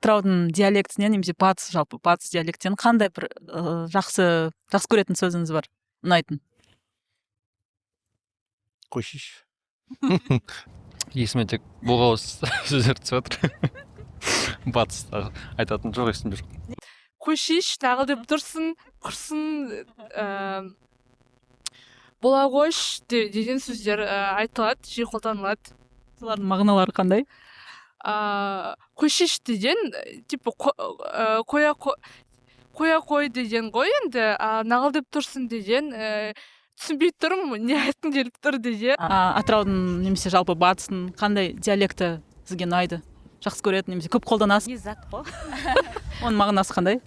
атыраудың диалектінен немесе жалпы батыс диалектінен қандай бір жақсы көретін сөзіңіз бар, ұнайтын? Қойшиш. Есіме тек боғауыз сөздер түсіп жатыр. Батыстағы айтатын жоқ, есімде жоқ. Көшиш, нағылдып тұрсын, құрсын, бола қош деген сөздер айтылады, жиі қолданылады. Солардың мағыналары қандай? Көшиш деген типа қоя қой деген ғой енді, нағылдып тұрсын деген түсінбей тұрмын, не айтқың келіп тұр деген. Атыраудың немесе жалпы батыстың қандай диалекті сізге ұнайды, жақсы көретін немесе көп қолданасыз? Не зат қой. Оның мағынасы қандай?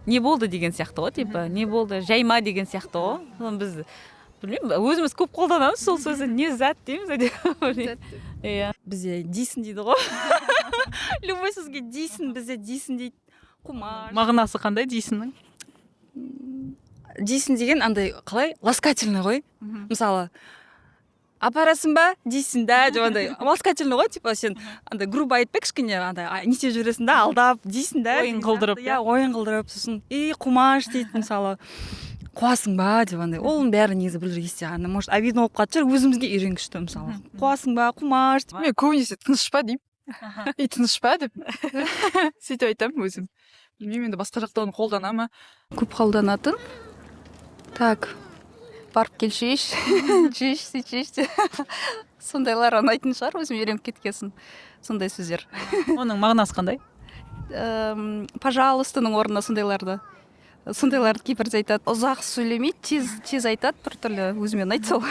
Не болды деген сияқты ғой, типа не болды, жайма деген сияқты ғой. Соны біз білмеймін, өзіміз көп қолданамыз сол сөзді, не зат дейміз. Иә, бізде дейсің дейді ғой. Любой сөзге дейсің, бізде дейсің дейді. Құмаш. Мағынасы қандай дейсіңнің? Дейсің деген андай қалай ласкательный ғой. Мысалы, апарасың ба дейсің да, деп андай ласкательный ғой, типа сен андай грубо айтпай кішкене андай не істеп жүресің да, алдап дейсің да. Ойын қылдырып. Иә, ойын қылдырып, сосын құмаш дейді мысалы. Қуасың ба деп андай. Оның бәрі негізі білдірген кезде ана может обидно болып қалады шығар, өзімізге үйренгішті мысалы. Қуасың ба, құмаш. Мен көбінесе тыныш па деймін. Тыныш па деп сөйтіп айтамын өзім. Білмеймін, енді басқа жақта оны қолдана ма? Көп қолданатын. Так, барып келшеш, жеш, сөйтшеш. Сондайлар ұнайтын шығар, өзім үйреніп кеткесін. Сондай сөздер. Оның мағынасы қандай? Пожалуйстаның орнына сондайларды кейбірде айтады. Ұзақ сөйлемейді, тез айтады, біртүрлі өзіме ұнайды сол.